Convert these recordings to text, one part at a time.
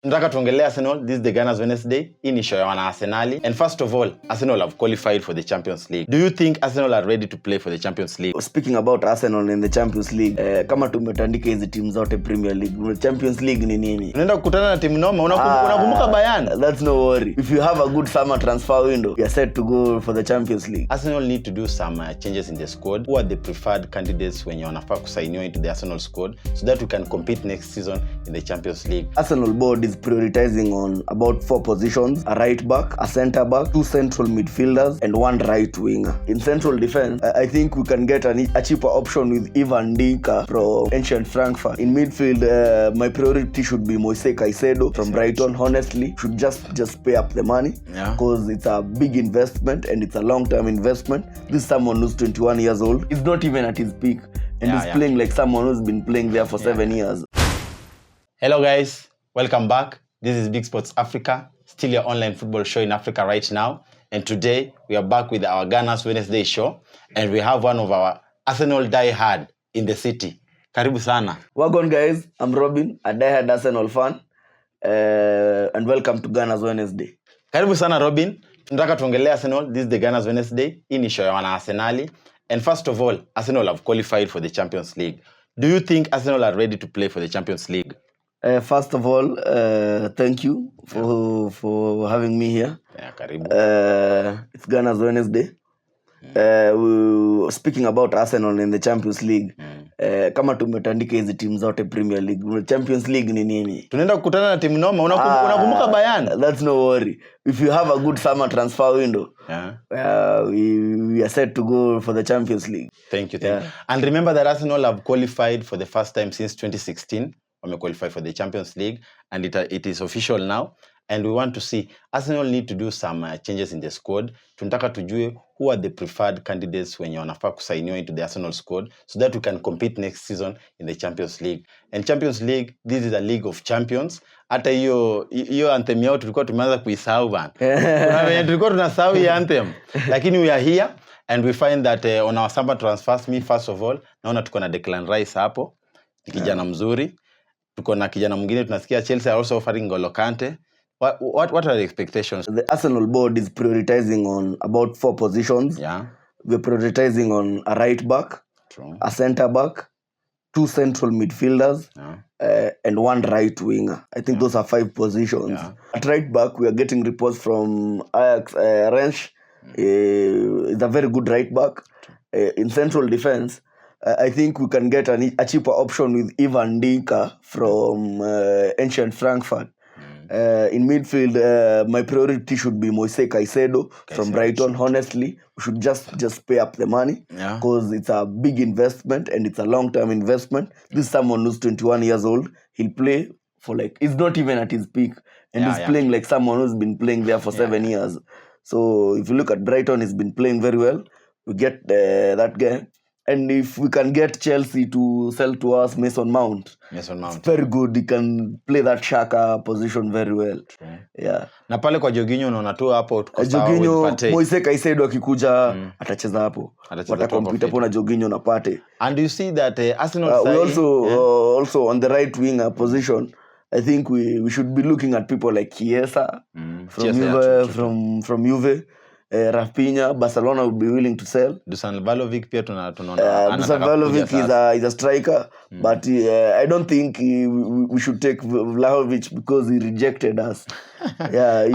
Tunataka tuongelea Arsenal. This is the Gunners Wednesday. Hii ni show ya wana Arsenali. And first of all, Arsenal have qualified for the Champions League. Do you think Arsenal are ready to play for the Champions League? Speaking about Arsenal in the Champions League, kama tumetandika hizi timu zote Premier League, Champions League ni nini? Unaenda kukutana na timu noma, unakumbuka Bayern. That's no worry. If you have a good summer transfer window, you are set to go for the Champions League. Arsenal need to do some changes in the squad. Who are the preferred candidates when you wanafaa kusainiwa into the Arsenal squad so that we can compete next season in the Champions League? Arsenal board is prioritizing on about 4 positions: a right back, a center back, 2 central midfielders, and 1 right winger. In central defense, I think we can get a cheaper option with Ivan Dika from Eintracht Frankfurt. In midfield, my priority should be Moise Caicedo from Brighton. Honestly, should just pay up the money because it's a big investment and it's a long-term investment. This is someone who's 21 years old. He's not even at his peak, and he's playing like someone who's been playing there for 7 years. Hello guys, welcome back. This is Big Sports Africa, still your online football show in Africa right now. And today we are back with our Gunners Wednesday show, and we have one of our Arsenal die-hard in the city. Karibu sana. Welcome guys, I'm Robin, a die-hard Arsenal fan, and welcome to Gunners Wednesday. Karibu sana Robin. Tunataka tuongelea Arsenal. This is the Gunners Wednesday. Hii ni show ya wana Arsenali. And first of all, Arsenal have qualified for the Champions League. Do you think Arsenal are ready to play for the Champions League? First of all, thank you for having me here. Yeah, karibu. It's Gunners Wednesday. Speaking about Arsenal in the Champions League, kama tumetandika hizi timu zote Premier League, Champions League ni nini? Tunaenda kukutana na timu noma, unakumbuka Bayern. That's no worry. If you have a good summer transfer window, we are set to go for the Champions League. Thank you. And remember that Arsenal have qualified for the first time since 2016. We qualify for the Champions League, and it is official now. And we want to see Arsenal need to do some changes in the squad. Tunataka tujue who are the preferred candidates when you wanafaa kusainiwa into the Arsenal squad so that we can compete next season in the Champions League. And Champions League, this is a League of Champions. Hata hiyo anthem yao tulikuwa tumeanza kuisahau bana. Kuna wenye tulikuwa tunasahau hii anthem. Lakini we are here and we find that on our summer transfers, me first of all, naona tuko na Declan Rice hapo. Kijana mzuri. Tuko na kijana mwingine tunasikia Chelsea are also offering N'Golo Kante. What are the expectations? The Arsenal board is prioritizing on about 4 positions. We're prioritizing on a right back, a center back, 2 central midfielders, and 1 right winger. I think those are 5 positions. At right back, we are getting reports from Ajax Rensch. It's a very good right back. In central defense, I think we can get a cheaper option with Ivan Dika from Eintracht Frankfurt. In midfield, my priority should be Moise Caicedo from Brighton. Honestly, we should just pay up the money because it's a big investment and it's a long-term investment. This is someone who's 21 years old. He'll play for he's not even at his peak, and he's playing like someone who's been playing there for 7 years. So if you look at Brighton, he's been playing very well. We get that guy. And if we can get Chelsea to sell to us Mason Mount, it's very good. He can play that Shaka position very well. Na pale kwa Jorginho unaona tu hapo tuko sawa. Jorginho, Moise Caicedo akikuja atacheza hapo. Watakompita hapo na Jorginho na Partey. And you see that Arsenal we also on the right winger position, I think we should be looking at people like Chiesa from Juve. Rafinha, Barcelona would be willing to sell. Dusan Vlahovic pia tunaona. Dusan Vlahovic is a striker, but I don't think we should take Vlahovic because he rejected us. No,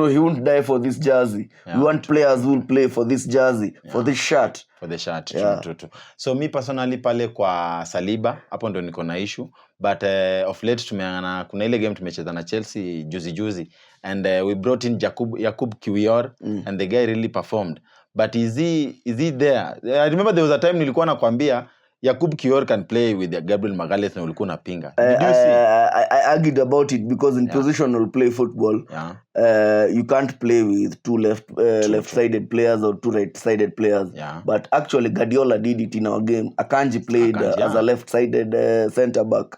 he won't die for this jersey. We want players who will play for this jersey, for this shirt. For the shirt, true. So me personally pale kwa Saliba, hapo ndo niko na issue. But of late tumeangana kuna ile game tumecheza na Chelsea juzi and we brought in Jakub Kiwior and the guy really performed. But is he there? I remember there was a time nilikuwa nakwambia Jakub Kiwior can play with Gabriel Magalhaes na ulikuwa unapinga. I argued about it because in positional play football, you can't play with 2 left-sided players or 2 right-sided players. But actually Guardiola did it in our game. Akanji played as a left-sided center back.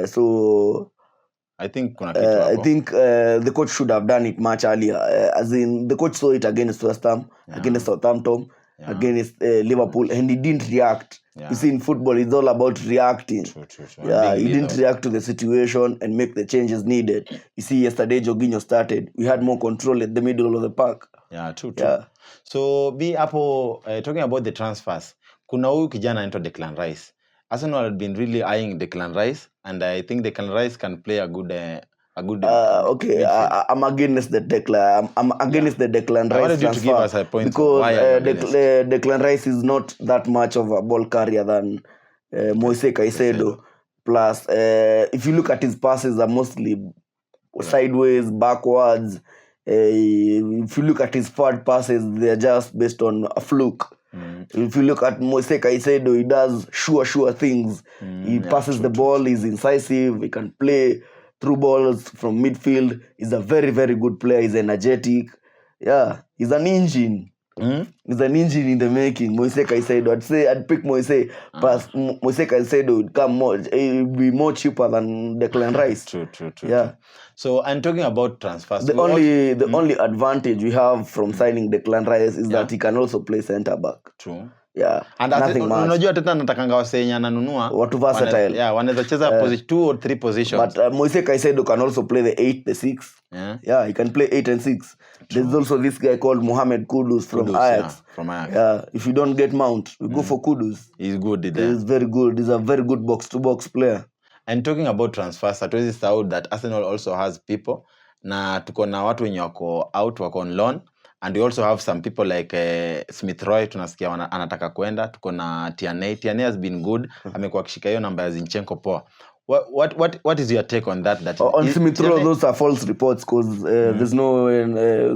So I think the coach should have done it much earlier. As in, the coach saw it against West Ham, against Southampton, against Liverpool, and he didn't react. You see, in football, it's all about reacting. True. Yeah, he didn't react to the situation and make the changes needed. You see, yesterday Jorginho started. We had more control at the middle of the park. Yeah, true. Yeah. So, be hapo talking about the transfers. Kuna huyu kijana anaitwa Declan Rice. Arsenal had been really eyeing Declan Rice, and I think Declan Rice can play a good okay, I'm against the Declan. I'm against the Declan Rice. I wanted you to give us a point because Declan Rice is not that much of a ball carrier than Moise Caicedo. Plus, if you look at his passes, are mostly sideways, backwards. If you look at his forward passes, they're just based on a fluke. If you look at Moise Caicedo, he does sure things. He passes the ball, he's incisive, he can play through balls from midfield. He's a very, very good player. He's energetic. Yeah, he's an engine. He's an engine in the making. Moise Caicedo. I'd pick Moise. But Moise Caicedo would come more. It would be more cheaper than Declan Rice. True. Yeah. So I'm talking about transfers. The only advantage we have from signing Declan Rice is that he can also play centre back. True. Yeah. And nothing much. Unajua tena natakanga wasenya ananunua. Watu versatile. Yeah, wanaweza cheza 2 or 3 positions. But Moise Caicedo can also play the 8, the 6. Yeah, he can play 8 and 6. True. There's also this guy called Mohamed Kudus from Ajax. Yeah, if you don't get Mount, we go for Kudus. He's good there. He's very good. He's a very good box-to-box player. And talking about transfers, hatuwezi sahau that Arsenal also has people. Na tuko na watu wenye wako out, wako on loan. And we also have some people like Smith Roy, tunasikia anataka kwenda. Tuko na Tierney. Tierney has been good. Amekuwa akishika hiyo namba ya Zinchenko poa. What is your take on that? On Smith Rowe, those are false reports because there's no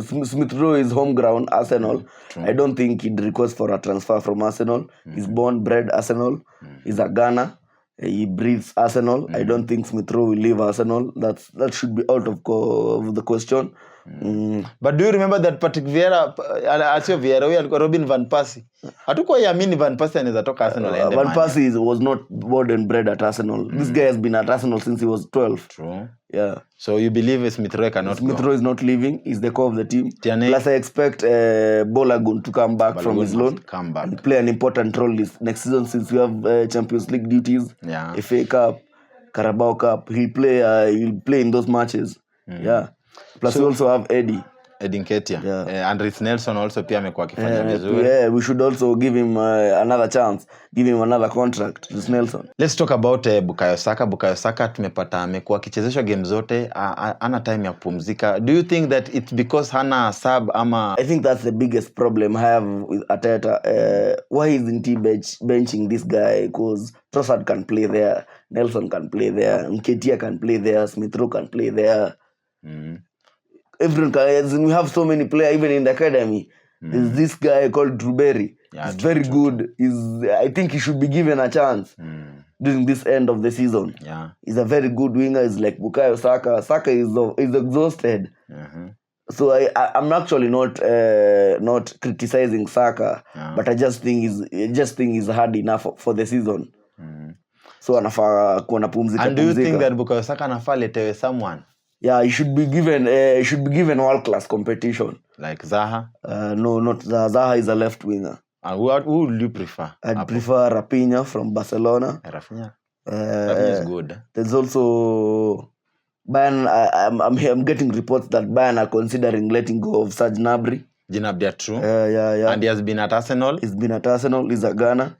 Smith Rowe is home ground Arsenal. True. I don't think he'd request for a transfer from Arsenal. He's born, bred Arsenal. He's a Ghana. He breathes Arsenal. I don't think Smith Rowe will leave Arsenal. That should be out of the question. But do you remember that Patrick Vieira, asio Vieira, huyo alikuwa Robin Van Persie. Hatukuwa yamini Van Persie anaweza toka Arsenal. Van Persie was not born and bred at Arsenal. This guy has been at Arsenal since he was 12. True. Yeah. So you believe Smith Rowe cannot go? Smith Rowe is not leaving. He's the core of the team. Tierney. Plus I expect Bolagun to come back from his loan. Come back. And play an important role this next season since we have Champions League duties. Yeah. FA Cup, Carabao Cup. He'll play in those matches. Yeah. Plus we also have Eddie Nketiah. Yeah. Andres Nelson also pia amekuwa akifanya vizuri. Yeah, we should also give him another chance. Give him another contract, this Nelson. Let's talk about Bukayo Saka. Bukayo Saka tumepata amekuwa akichezeshwa game zote, ana time ya kupumzika. Do you think that it's because hana sub ama? I think that's the biggest problem I have with Arteta. Why isn't he benching this guy? Because Trossard can play there, Nelson can play there, Nketiah can play there, Smith Rowe can play there. Everyone can, we have so many players even in the academy. There's this guy called Drew Berry. Yeah, he's very good. I think he should be given a chance during this end of the season. Yeah, he's a very good winger. He's like Bukayo Saka. Saka is exhausted. So I'm actually not criticizing Saka, but I just think he's hard enough for the season. So anafaa kuwa napumzika. And do you think that Bukayo Saka anafaa letewe someone? Yeah, he should be given world-class competition. Like Zaha? No, not Zaha. Zaha is a left winger. Who would you prefer? I'd prefer Rafinha from Barcelona. Rafinha is good. There's also Bayern. I'm getting reports that Bayern are considering letting go of Serge Gnabry. Gnabry, true. Yeah. And he has been at Arsenal. He's been at Arsenal. He's a Ghana.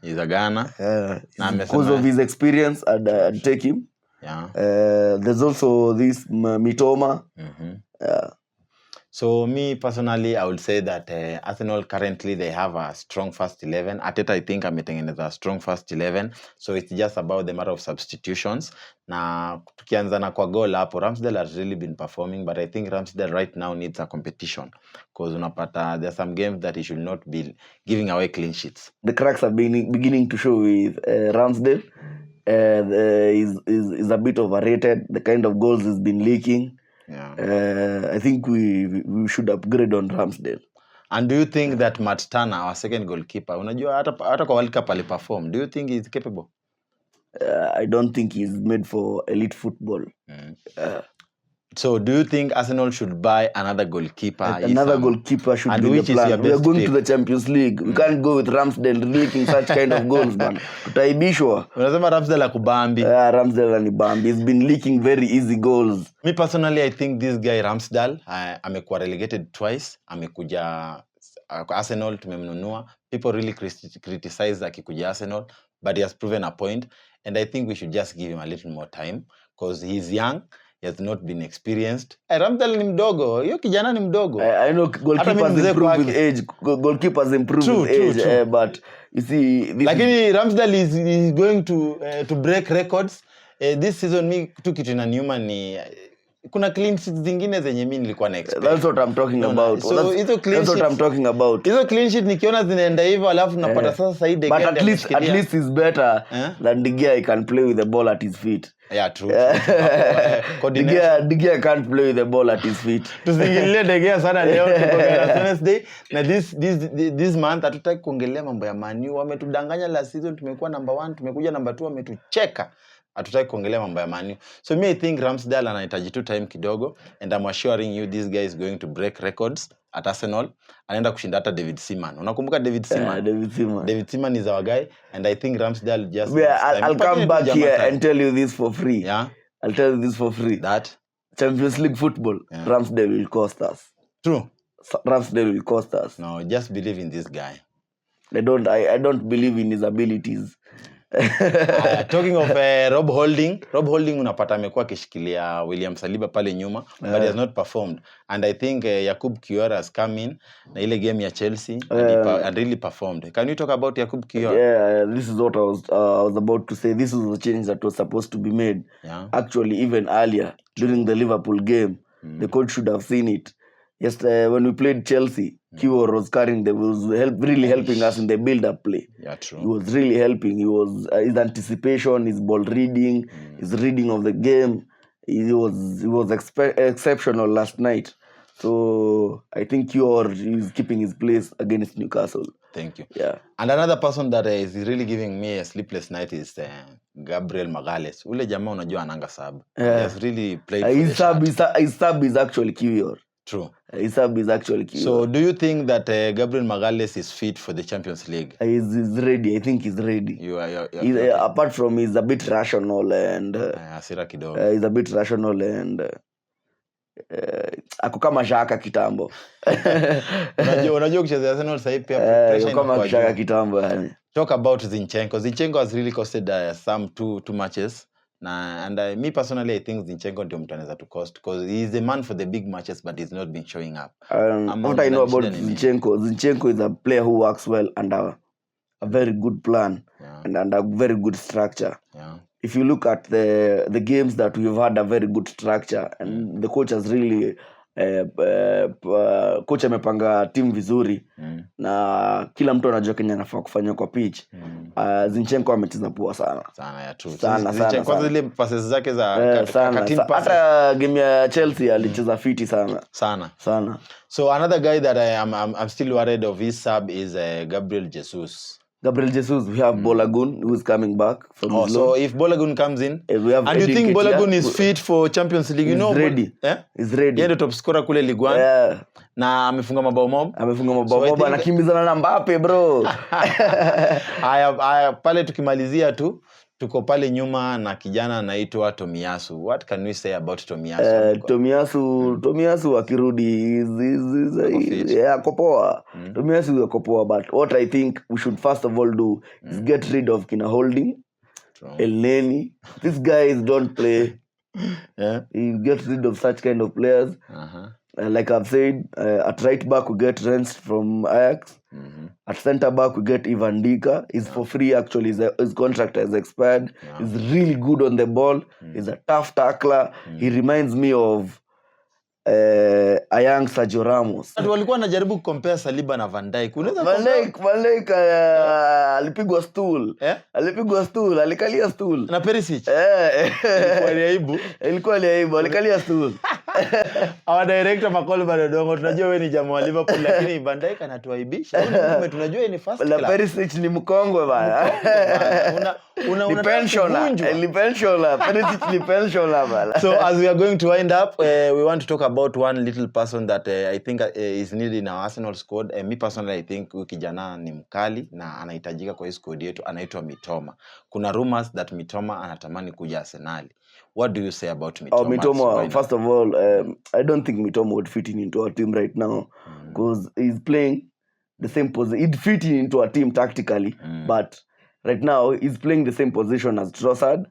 Because of his experience, I'd take him. Yeah. There's also this Mitoma. So me personally, I would say that Arsenal currently they have a strong first 11. Arteta, I think, ametengeneza a strong first 11. So it's just about the matter of substitutions. Na tukianza na kwa goal hapo, Ramsdale has really been performing, but I think Ramsdale right now needs a competition because unapata there are some games that he should not be giving away clean sheets. The cracks are beginning to show with Ramsdale. Is a bit overrated. The kind of goals he's been leaking. Yeah. I think we should upgrade on Ramsdale. And do you think that Matt Turner, our second goalkeeper, unajua hata kwa World Cup aliperform, do you think he's capable? I don't think he's made for elite football. So do you think Arsenal should buy another goalkeeper? Another goalkeeper should be the plan. We are going to the Champions League. We can't go with Ramsdale leaking such kind of goals, man. Tutaibishwa. Unasema Ramsdale akubambi. Ramsdale anibambi. He's been leaking very easy goals. Me personally, I think this guy Ramsdale amekuwa relegated twice. Amekuja Arsenal, tumemnunua. People really criticize akikuja Arsenal, but he has proven a point. And I think we should just give him a little more time because he's young. He has not been experienced. Ramsdale ni mdogo. Hiyo kijana ni mdogo. I know goalkeepers improve with age. Goalkeepers improve with age. But you see... Lakini Ramsdale is going to break records. This season, mi tu kitu inaniuma ni... Kuna clean sheets zingine zenye mimi nilikuwa na expect. That's what I'm talking about. So that's what I'm talking about. Hizo clean sheet nikiona zinaenda hivyo alafu napata sasa Said But at least he's better than De Gea. He can play with the ball at his feet. Yeah, true. De Gea can't play with the ball at his feet. Tusingilie De Gea sana leo tuko Wednesday na this month hatutaki kuongelea mambo ya Man U. Wametudanganya last season tumekuwa number 1, tumekuja number 2 wametucheka. Hatutaki kuongelea mambo ya Man U. So me I think Ramsdale anahitaji tu time kidogo and I'm assuring you this guy is going to break records at Arsenal. Anaenda kushinda hata David Seaman. Unakumbuka David Seaman? David Seaman is our guy and I think Ramsdale just I'll come back here and tell you this for free. Yeah. I'll tell you this for free. That Champions League football, Ramsdale will cost us. True. Ramsdale will cost us. No, just believe in this guy. I don't believe in his abilities. Talking of Rob Holding unapata amekuwa akishikilia William Saliba pale nyuma but he has not performed and I think Jakub Kiwior has come in na ile game ya Chelsea and really performed. Can you talk about Jakub Kiwior? Yeah, this is what I was about to say. This is the change that was supposed to be made. Actually even earlier during the Liverpool game. The coach should have seen it. Yes, when we played Chelsea, Kiwior was carrying really helping us in the build-up play. Yeah, true. He was really helping. He was his anticipation, his ball reading, his reading of the game. He was exceptional last night. So I think Kiwior is keeping his place against Newcastle. Thank you. Yeah. And another person that is really giving me a sleepless night is Gabriel Magalhaes. Ule jamaa unajua ananga sub. He has really played for his sub is actually Kiwior. True. His sub is actually Kiwior. So do you think that Gabriel Magalhaes is fit for the Champions League? He's ready. I think he's ready. Apart from he's a bit rational and asira kidogo. He's a bit rational and ako kama Xhaka kitambo. Unajua kucheza Arsenal sasa hivi pia pressure kama Xhaka kitambo yani. Talk about Zinchenko. Zinchenko has really costed some two matches. And me personally, I think Zinchenko ndio mtu anaweza to cost because he is the man for the big matches but he's not been showing up. What I know about Zinchenko is a player who works well under a very good plan and under a very good structure. Yeah. If you look at the games that we've had a very good structure and the coach has really coach amepanga team vizuri na kila mtu anajua Kenya anafaa kufanya kwa pitch. Zinchenko amecheza poa sana. Sana ya true. Sana. Kwanza zile passes zake za hata game ya Chelsea alicheza fiti sana. Sana. So another guy that I'm still worried of his sub is Gabriel Jesus. We have Bolagun who is coming back from his so if Bolagun comes in we have and you think Bolagun is fit for Champions League, you know ready. He's ready. Yeye ndio top scorer kule Ligue 1 na amefunga mabao mob. Anakimbizana na Mbappe bro. Haya pale tukimalizia tu tuko pale nyuma na kijana anaitwa Tomiyasu. What can we say about Tomiyasu? Tomiyasu akirudi ako poa. Tomiyasu ako poa, but what I think we should first of all do is get rid of Kina Holding, Elneny. These guys don't play. You get rid of such kind of players. Like I've said, at right back we get Rennes from Ajax. At center back we get Ivan Dika. He's for free actually. His contract has expired. He's really good on the ball. He's a tough tackler. He reminds me of a young Sergio Ramos. Walikuwa wanajaribu compare Saliba na Van Dijk. Van Dijk alipigwa stool. Alikalia stool. Na Perisic. Ilikuwa ni aibu. Alikalia stool. Our director Makolo Badodongo, tunajua wewe ni jamaa wa Liverpool lakini Van Dijk anatuaibisha. Tunajua ni first club. La Perisic ni mkongwe bana. Una pensioner. Perisic ni pensioner bana. So as we are going to wind up, we want to talk about one little person that I think is needed in our Arsenal squad. Me personally I think kijana ni mkali na anahitajika kwa hii squad yetu, anaitwa Mitoma. Kuna rumors that Mitoma anatamani kuja Arsenal. What do you say about Mitoma? Mitoma, first of all, I don't think Mitoma would fit into our team right now because he's playing the same position. He'd fit into our team tactically, but right now he's playing the same position as Trossard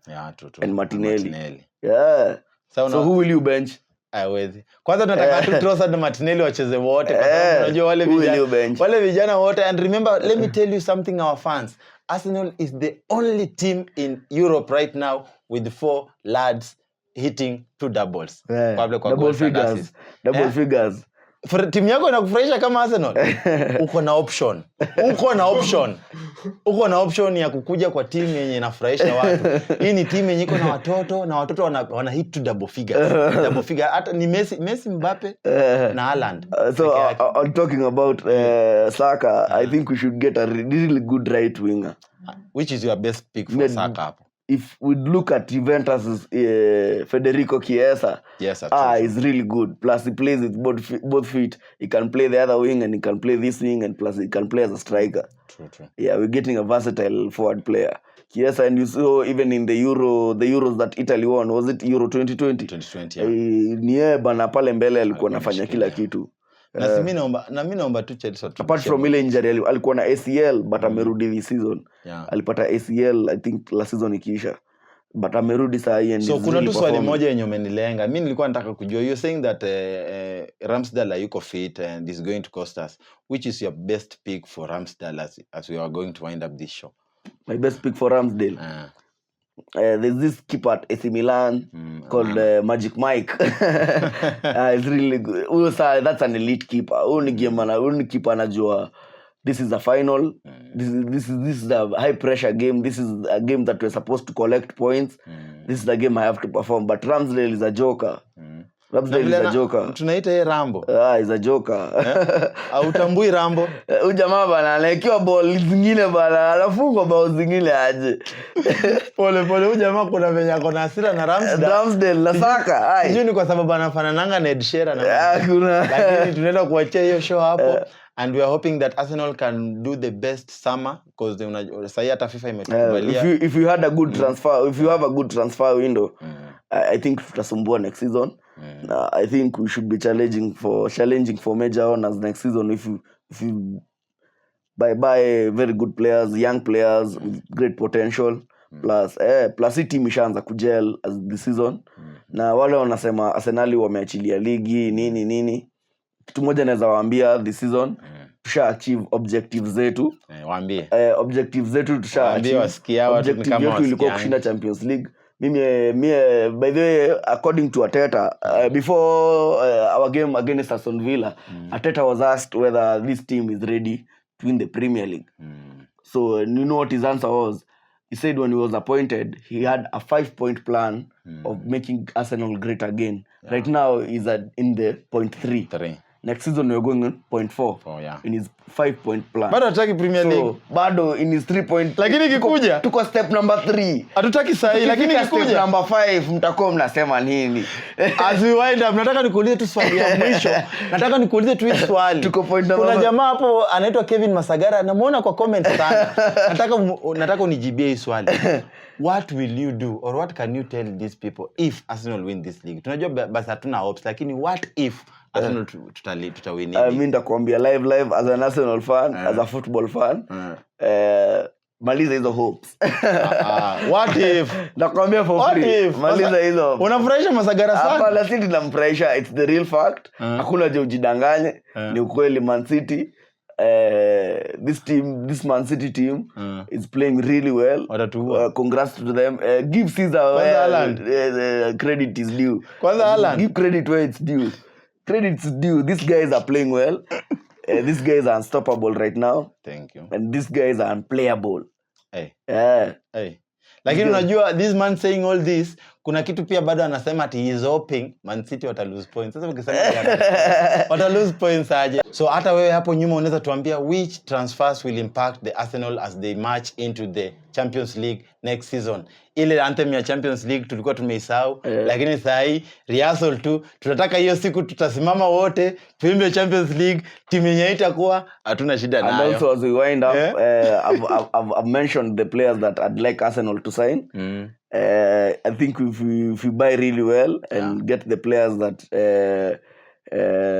and Martinelli. Yeah. So who will you bench? Hawezi. Kwanza tunataka tu Trossard na Martinelli wacheze wote kwa sababu unajua wale vijana wote. And remember, let me tell you something, our fans. Arsenal is the only team in Europe right now with 4 lads hitting 2 doubles. Double figures. For team yako inakufurahisha kama Arsenal? Uko na option ya kukuja kwa team yenye inafurahisha watu. Hii ni team yenye iko na watoto wana hit 2 double figure. Hata ni Messi, Mbappe na Haaland. So I'm talking about Saka. I think we should get a really good right winger. Which is your best pick for Saka? If we look at Juventus' Federico Chiesa, yes, he's really good. Plus, he plays with both feet. He can play the other wing and he can play this wing, and plus he can play as a striker. True. Yeah, we're getting a versatile forward player. Chiesa, and you saw even in the Euros that Italy won, was it Euro 2020? 2020, yeah. Bana pale mbele alikuwa anafanya kila kitu. Na mimi naomba tu Chelsea. Apart from ile injury alikuwa na ACL but amerudi this season. Alipata ACL I think last season ikiisha. But amerudi saa hii. So kuna tu swali moja yenye umenilenga. Mimi nilikuwa nataka kujua, you're saying that Ramsdale yuko fit and is going to cost us. Which is your best pick for Ramsdale as we are going to wind up this show? My best pick for Ramsdale? There's this keeper at AC Milan called Magic Mike. It's really good. That's an elite keeper. Only keeper anajua this is a final. This is a high pressure game. This is a game that we're supposed to collect points. This is the game I have to perform. But Ramsdale is a joker. Tunaita yeye Rambo. Is a joker. Hautambui Rambo? Huyu jamaa bana anaekiwa ball zingine bana, anafungwa bao zingine aje. Pole huyu jamaa kuna venye ako na hasira na Ramsdale na Saka. Sijui ni kwa sababu anafanananga na Ed Sheeran. Lakini tunaenda kuachia hiyo show hapo. And we are hoping that Arsenal can do the best summer because sasa hata FIFA imetukubalia. If you had a good transfer, if you have a good transfer window, I think tutasumbua next season. I think we should be challenging for major honors next season if you buy very good players, young players with great potential. Plus hii team ishaanza kujel as the season. Na wale wanasema Arsenal wameachilia ligi nini. Kitu moja naweza waambia this season tusha achieve objectives zetu. Waambie. Objectives zetu tusha achieve. Wasikia watu ni kama wasikia. Ilikuwa kushinda Champions League. Mimi by the way, according to Arteta, before our game against Aston Villa, Arteta was asked whether this team is ready to win the Premier League. So you know what his answer was? He said when he was appointed, he had a 5-point plan of making Arsenal great again. Right now, he's in the 0.3. Next season we're going on 0.4 in his 5-point plan. Bado hataki Premier League. Bado in his 3-point. Lakini kikuja tuko step number 3. Hatutaki sahi lakini kikuja step number 5 mtakuwa mnasema nini? As we wind up, nataka nikuulize tu swali ya mwisho. Nataka nikuulize tu swali. Tuko point number. Kuna jamaa hapo anaitwa Kevin Masagara, namuona kwa comment sana. Nataka unijibie hii swali. What will you do or what can you tell these people if Arsenal win this league? Tunajua basi hatuna hopes lakini what if Arsenal tutawin? Mimi ndakwambia live as an Arsenal fan, as a football fan. Maliza hizo hopes. What if? Nakwambia for free. Maliza hizo. Unafurahisha Masagara sana? Hapana, si ninamfurahisha. It's the real fact. Hakuna je ujidanganye. Ni ukweli Man City. This Man City team is playing really well. Congrats to them. Give Caesar credit is due. Give credit where it's due. Credit is due. These guys are playing well. These guys are unstoppable right now. Thank you. And these guys are unplayable. Hey. Lakini unajua this man saying all this, kuna kitu pia bado anasema ati he is hoping Man City wata lose points. Sasa ukisema wata lose points aje. So hata wewe hapo nyuma unaweza tuambia which transfers will impact the Arsenal as they march into the Champions League next season. Ile anthem ya Champions League tulikuwa tumeisahau, lakini sasa hii rehearsal tu, tunataka hiyo siku tutasimama wote tuimbe Champions League, timu yenyewe itakuwa hatuna shida nayo. And also as we wind up, I've mentioned the players that I'd like Arsenal to sign. I think if we buy really well and get the players that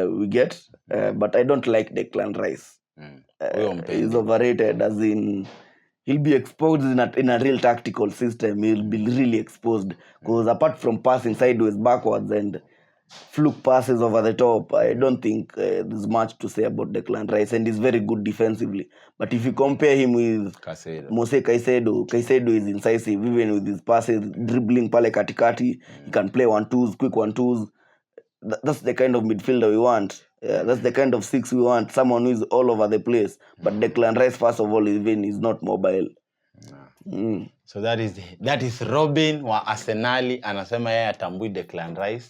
we get, but I don't like Declan Rice. He's overrated, as in he'll be exposed in a real tactical system. He'll be really exposed because apart from passing sideways, backwards, and fluke passes over the top, I don't think there's much to say about Declan Rice, and he's very good defensively. But if you compare him with Mose Caicedo is incisive, even with his passes, dribbling pale katikati, he can play 1-2s, quick 1-2s. That's the kind of midfielder we want. That's the kind of six we want. Someone who is all over the place. But Declan Rice, first of all, even is not mobile. So that is Robin wa Arsenali anasema yeye atambui Declan Rice.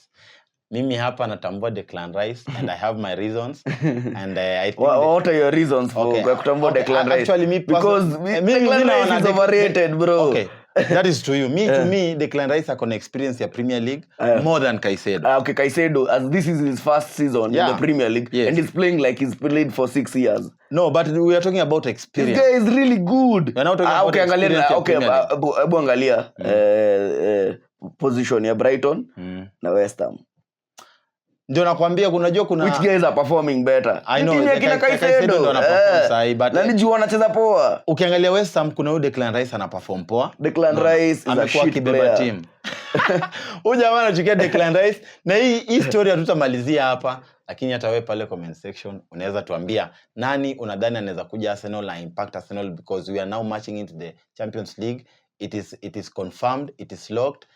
Mimi hapa natambua Declan Rice and I have my reasons. And I think what are your reasons for kutambua Declan Rice? Actually, because Declan Rice is overrated, bro. Okay. That is to you. To me, Declan Rice has experience in Premier League more than Caicedo. Okay, Caicedo, as this is his first season in the Premier League, and he's playing like he's played for 6 years. No, but we are talking about experience. This guy is really good. We're not talking about experience. Okay, angalia position ya Brighton na West Ham. Ndio nakwambia kuna which guys are performing better. I know Caicedo ndo anaperform sahi, but nani jua anacheza poa. Ukiangalia West Ham kuna huyo Declan Rice anaperform poa. Declan Rice is a shit player. Team. Huyu jamaa anachukia Declan Rice na hii story hatutamalizia hapa, lakini hata wewe pale comment section unaweza tuambia nani unadhani anaweza kuja Arsenal na impact Arsenal, because we are now marching into the Champions League. It is confirmed, it is locked.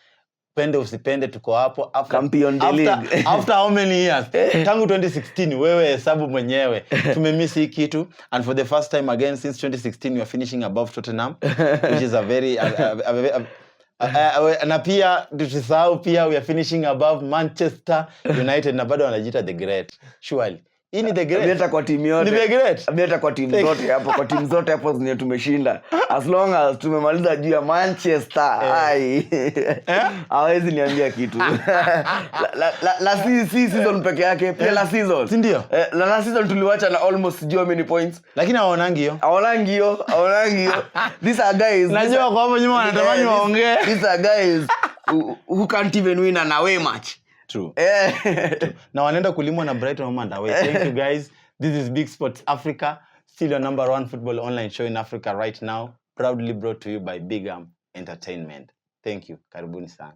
Pende usipende tuko hapo after how many years? Tangu 2016 wewe hesabu mwenyewe. Tumemiss hii kitu, and for the first time again since 2016 we are finishing above Tottenham, which is a very na pia tusisahau pia we are finishing above Manchester United, na bado wanajiita the great. Surely hii ni the great. Hata kwa timu yote. Ni the great. Hata kwa timu zote hapo, kwa timu zote hapo zenye tumeshinda. As long as tumemaliza juu ya Manchester, hawezi niambia kitu. La season peke yake, pia la season. Si ndio? La season tuliwacha na almost how many points. Lakini hawaonangi hiyo. These are guys. Najua kwa hapo nyuma wanatamani waongee. These are guys who can't even win an away match. True. Na wanaenda kulimwa na Brighton and away. Thank you guys. This is Big Sports Africa, still your number 1 football online show in Africa right now, proudly brought to you by Big Entertainment. Thank you. Karibuni sana.